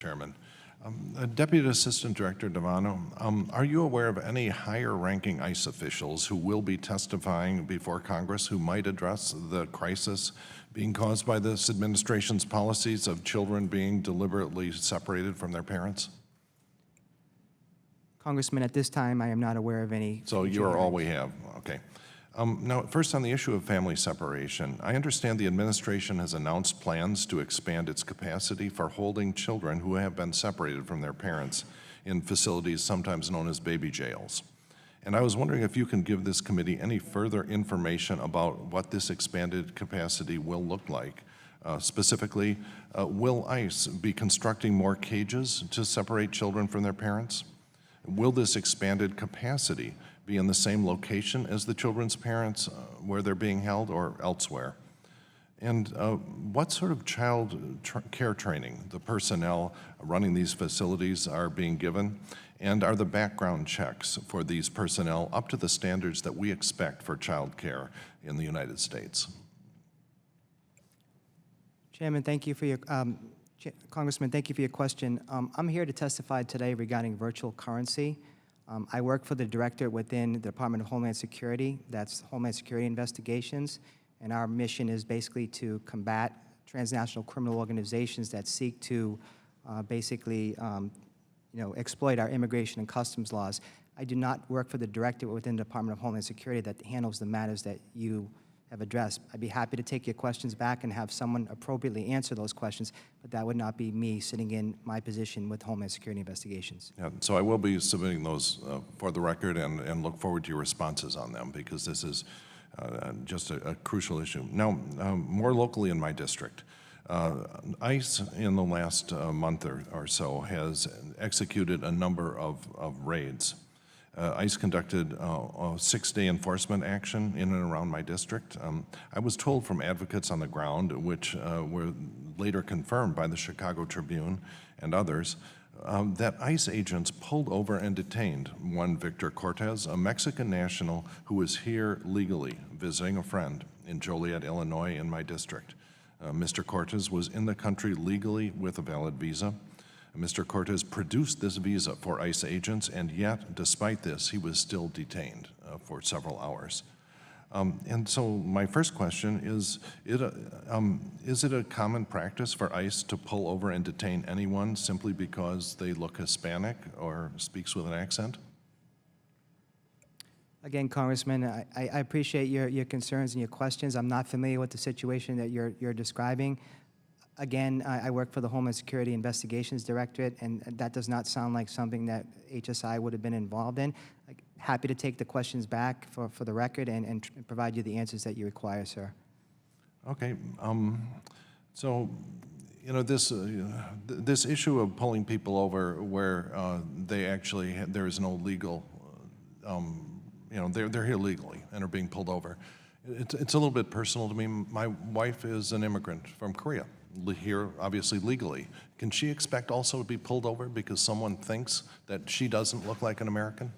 Chairman. Deputy Assistant Director Devano, are you aware of any higher-ranking ICE officials who will be testifying before Congress who might address the crisis being caused by this administration's policies of children being deliberately separated from their parents? Congressman, at this time, I am not aware of any. So you're all we have. Okay. Now, first on the issue of family separation, I understand the administration has announced plans to expand its capacity for holding children who have been separated from their parents in facilities sometimes known as baby jails. And I was wondering if you can give this committee any further information about what this expanded capacity will look like. Specifically, will ICE be constructing more cages to separate children from their parents? Will this expanded capacity be in the same location as the children's parents where they're being held or elsewhere? And what sort of child care training the personnel running these facilities are being given? And are the background checks for these personnel up to the standards that we expect for child care in the United States? Chairman, thank you for your, Congressman, thank you for your question. I'm here to testify today regarding virtual currency. I work for the director within the Department of Homeland Security. That's Homeland Security Investigations. And our mission is basically to combat transnational criminal organizations that seek to exploit our immigration and customs laws. I do not work for the director within the Department of Homeland Security that handles the matters that you have addressed. I'd be happy to take your questions back and have someone appropriately answer those questions, but that would not be me sitting in my position with Homeland Security Investigations. Yeah, so I will be submitting those for the record and look forward to your responses on them, because this is just a crucial issue. Now, more locally in my district, ICE in the last month or so has executed a number of raids. ICE conducted a 6-day enforcement action in and around my district. I was told from advocates on the ground, which were later confirmed by the Chicago Tribune and others, that ICE agents pulled over and detained one Victor Cortez, a Mexican national who was here legally visiting a friend in Joliet, Illinois, in my district. Mr. Cortez was in the country legally with a valid visa. Mr. Cortez produced this visa for ICE agents, and yet, despite this, he was still detained for several hours. And so my first question is it a common practice for ICE to pull over and detain anyone simply because they look Hispanic or speaks with an accent? Again, Congressman, I appreciate your concerns and your questions. I'm not familiar with the situation that you're describing. Again, I work for the Homeland Security Investigations Directorate, and that does not sound like something that HSI would have been involved in. Happy to take the questions back for the record and provide you the answers that you require, sir. Okay. So, you know, this issue of pulling people over where they actually there is no legal, they're here legally and are being pulled over. It's a little bit personal to me. My wife is an immigrant from Korea, here obviously legally. Can she expect also to be pulled over because someone thinks that she doesn't look like an American?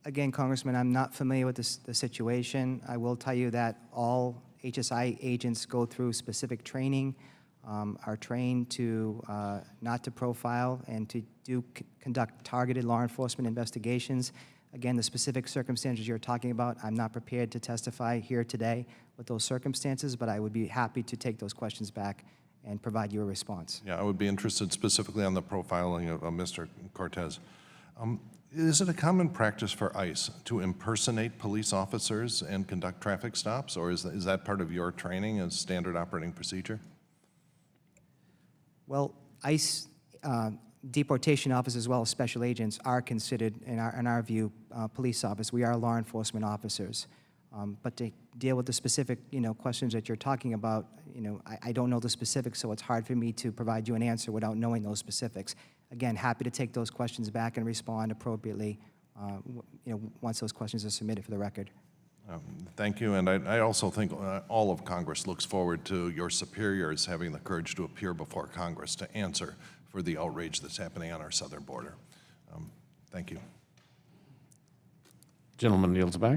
Again, Congressman, I'm not familiar with the situation. I will tell you that all HSI agents go through specific training, are trained to not to profile and to conduct targeted law enforcement investigations. Again, the specific circumstances you're talking about, I'm not prepared to testify here today with those circumstances, but I would be happy to take those questions back and provide you a response. Yeah, I would be interested specifically on the profiling of Mr. Cortez. Is it a common practice for ICE to impersonate police officers and conduct traffic stops, or is that part of your training as standard operating procedure? Well, ICE deportation officers as well as special agents are considered, in our view, police officers. We are law enforcement officers. But to deal with the specific, questions that you're talking about, I don't know the specifics, so it's hard for me to provide you an answer without knowing those specifics. Again, happy to take those questions back and respond appropriately, once those questions are submitted for the record. Thank you, and I also think all of Congress looks forward to your superiors having the courage to appear before Congress to answer for the outrage that's happening on our southern border. Thank you. Gentleman yields back.